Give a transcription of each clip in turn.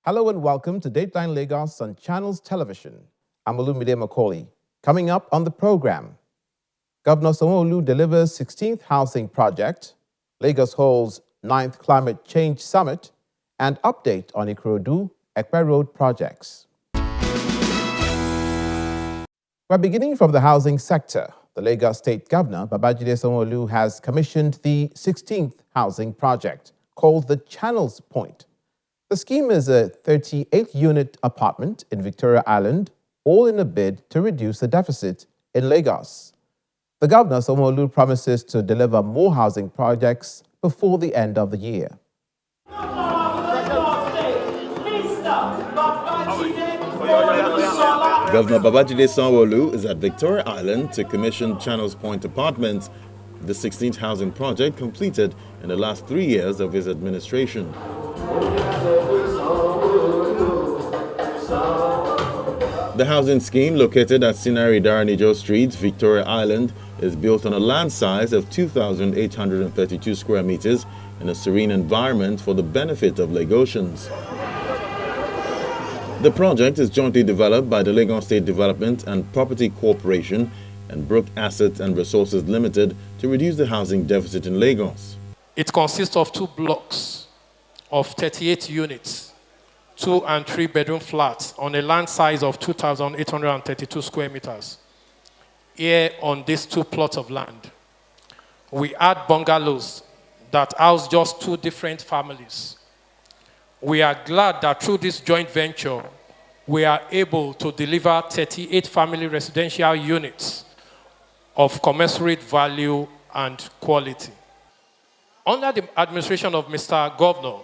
Hello and welcome to Dateline Lagos on Channels Television. I'm Olumide Macaulay. Coming up on the program, Governor Sanwo-Olu delivers 16th housing project, Lagos holds 9th Climate Change Summit, and update on Ikorodu-Ekpe Road projects. We're beginning from the housing sector. The Lagos State Governor, Babajide Sanwo-Olu, has commissioned the 16th housing project, called the Channels Point. The scheme is a 38-unit apartment in Victoria Island, all in a bid to reduce the deficit in Lagos. The Governor, Sanwo-Olu, promises to deliver more housing projects before the end of the year. Governor Babajide Sanwo-Olu is at Victoria Island to commission Channels Point Apartments, the 16th housing project completed in the last 3 years of his administration. The housing scheme, located at Sinari Daranijo Street, Victoria Island, is built on a land size of 2,832 square meters in a serene environment for the benefit of Lagosians. The project is jointly developed by the Lagos State Development and Property Corporation and Brook Assets and Resources Limited to reduce the housing deficit in Lagos. It consists of 2 blocks of 38 units, 2 and 3 bedroom flats on a land size of 2,832 square meters. Here on these 2 plots of land, we add bungalows that house just 2 different families. We are glad that through this joint venture, we are able to deliver 38 family residential units of commensurate value and quality. Under the administration of Mr. Governor,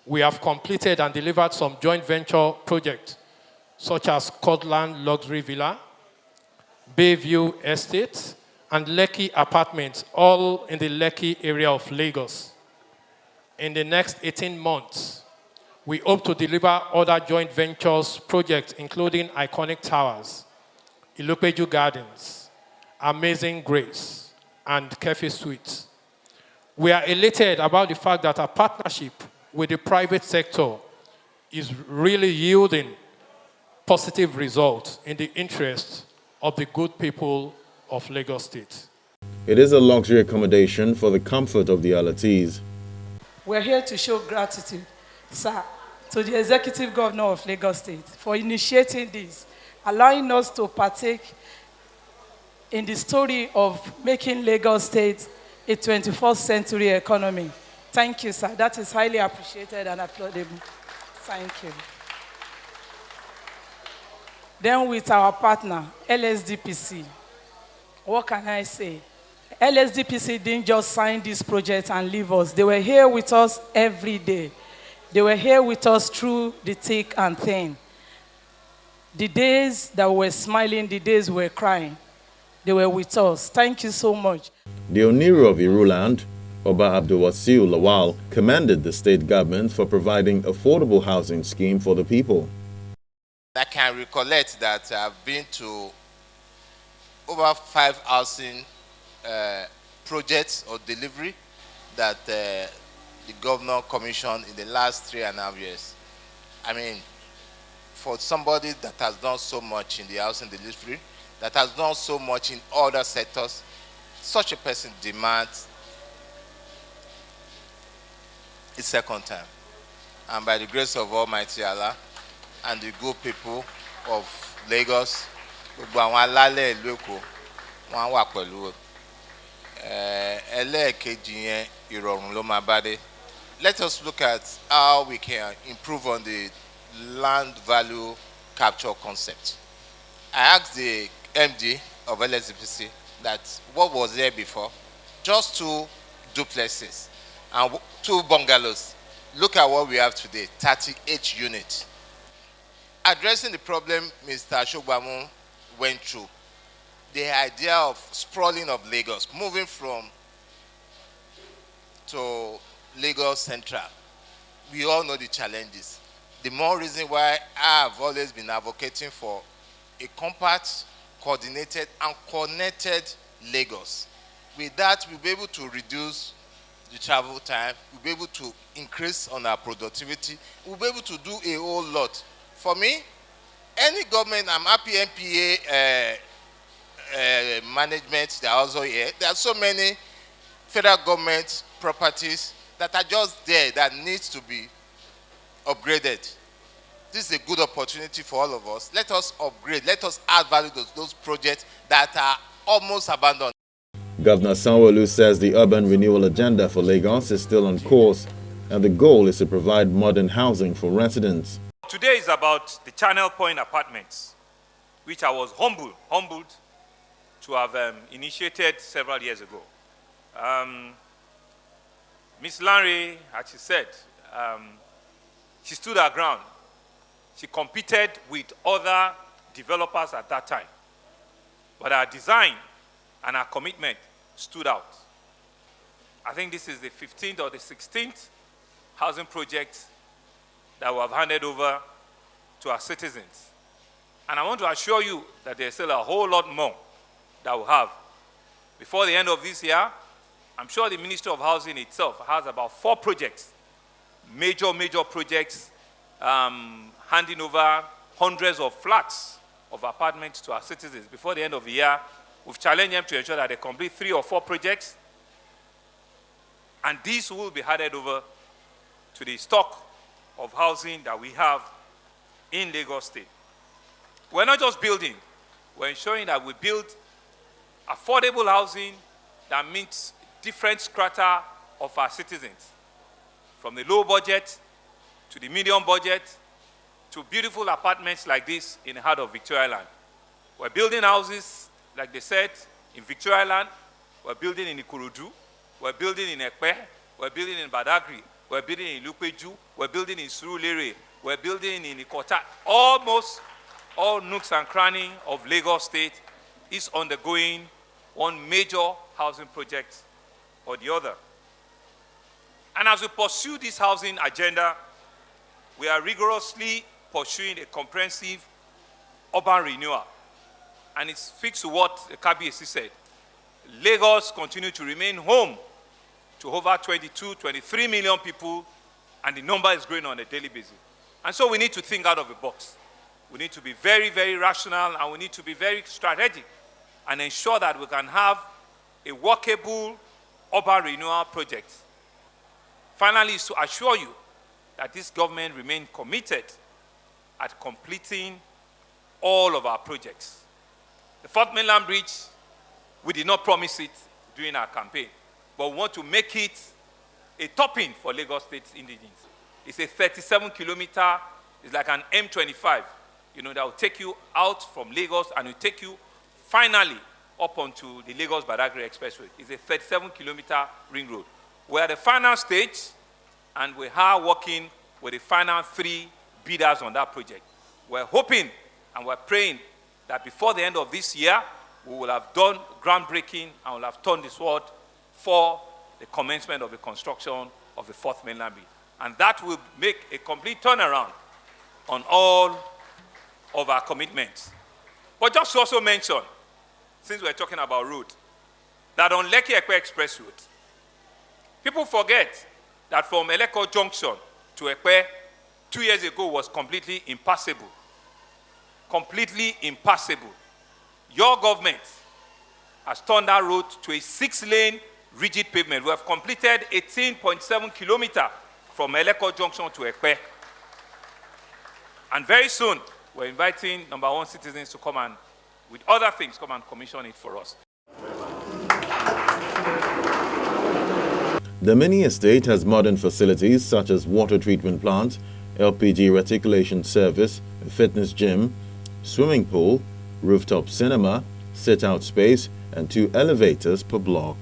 we have completed and delivered some joint venture projects, such as Scotland Luxury Villa, Bayview Estate, and Lekki Apartments, all in the Lekki area of Lagos. In the next 18 months, we hope to deliver other joint ventures projects, including Iconic Towers, Ilopeju Gardens, Amazing Grace, and Kefi Suites. We are elated about the fact that our partnership with the private sector is really yielding positive results in the interest of the good people of Lagos State. It is a luxury accommodation for the comfort of the Alatees. We're here to show gratitude, sir, to the Executive Governor of Lagos State for initiating this, allowing us to partake in the story of making Lagos State a 21st century economy. Thank you, sir. That is highly appreciated and applaudable. Thank you. Then with our partner, LSDPC, what can I say? LSDPC didn't just sign this project and leave us. They were here with us every day. They were here with us through the thick and thin. The days that we were smiling, the days we were crying, they were with us. Thank you so much. The Oniru of Iruland, Oba Abdulwasiu Lawal, commended the state government for providing affordable housing scheme for the people. I can recollect that I've been to over 5 housing projects or delivery that the governor commissioned in the last 3.5 years. I mean, for somebody that has done so much in the housing delivery, that has done so much in other sectors, such a person demands a second time. And by the grace of Almighty Allah and the good people of Lagos, let us look at how we can improve on the land value capture concept. I asked the MD of LSDPC that what was there before? Just 2 duplexes and 2 bungalows. Look at what we have today, 38 units. Addressing the problem Mr. Ashogbamu went through, the idea of sprawling of Lagos, moving from to Lagos Central. We all know the challenges. The more reason why I have always been advocating for a compact, coordinated, and connected Lagos. With that, we'll be able to reduce the travel time. We'll be able to increase on our productivity. We'll be able to do a whole lot. For me, any government, I'm happy NPA management, they are also here. There are so many federal government properties that are just there that needs to be upgraded. This is a good opportunity for all of us. Let us upgrade. Let us add value to those projects that are almost abandoned. Governor Sanwo-Olu says the urban renewal agenda for Lagos is still on course, and the goal is to provide modern housing for residents. Today is about the Channel Point apartments, which I was humbled to have initiated several years ago. Ms. Lanre, as she said, she stood her ground. She competed with other developers at that time. But our design and our commitment stood out. I think this is the 15th or the 16th housing project that we have handed over to our citizens. And I want to assure you that there's still a whole lot more that we'll have. Before the end of this year, I'm sure the Ministry of Housing itself has about 4 projects, major projects, handing over hundreds of flats of apartments to our citizens. Before the end of the year, we've challenged them to ensure that they complete 3 or 4 projects, and these will be handed over to the stock of housing that we have in Lagos State. We're not just building, we're ensuring that we build affordable housing that meets different strata of our citizens, from the low budget to the medium budget to beautiful apartments like this in the heart of Victoria Land. We're building houses, like they said, in Victoria Land. We're building in Ikorodu. We're building in Ekpe. We're building in Badagry. We're building in Ilupeju. We're building in Surulere. We're building in Ikota. Almost all nooks and crannies of Lagos State is undergoing one major housing project or the other. And as we pursue this housing agenda, we are rigorously pursuing a comprehensive urban renewal. And it speaks to what the KBAC said. Lagos continues to remain home to over 22, 23 million people, and the number is growing on a daily basis. And so we need to think out of the box. We need to be very, very rational, and we need to be very strategic and ensure that we can have a workable urban renewal project. Finally, is to assure you that this government remains committed at completing all of our projects. The Fourth Mainland Bridge, we did not promise it during our campaign, but we want to make it a topping for Lagos State indigents. It's a 37-kilometer, it's like an M25, that will take you out from Lagos and will take you finally up onto the Lagos-Badagry Expressway. It's a 37-kilometer ring road. We're at the final stage, and we are working with the final 3 bidders on that project. We're hoping and we're praying that before the end of this year, we will have done groundbreaking and will have turned the sword for the commencement of the construction of the Fourth Mainland Bridge. And that will make a complete turnaround on all of our commitments. But just to also mention, since we're talking about road, that on Lekki-Ekpe Express Road, people forget that from Eleko Junction to Ekpe 2 years ago was completely impassable. Completely impassable. Your government has turned that road to a 6-lane rigid pavement. We have completed 18.7 kilometers from Eleko Junction to Ekpe. And very soon, we're inviting number 1 citizens to come and, with other things, come and commission it for us. The mini estate has modern facilities such as water treatment plant, LPG reticulation service, a fitness gym, swimming pool, rooftop cinema, sit-out space, and 2 elevators per block.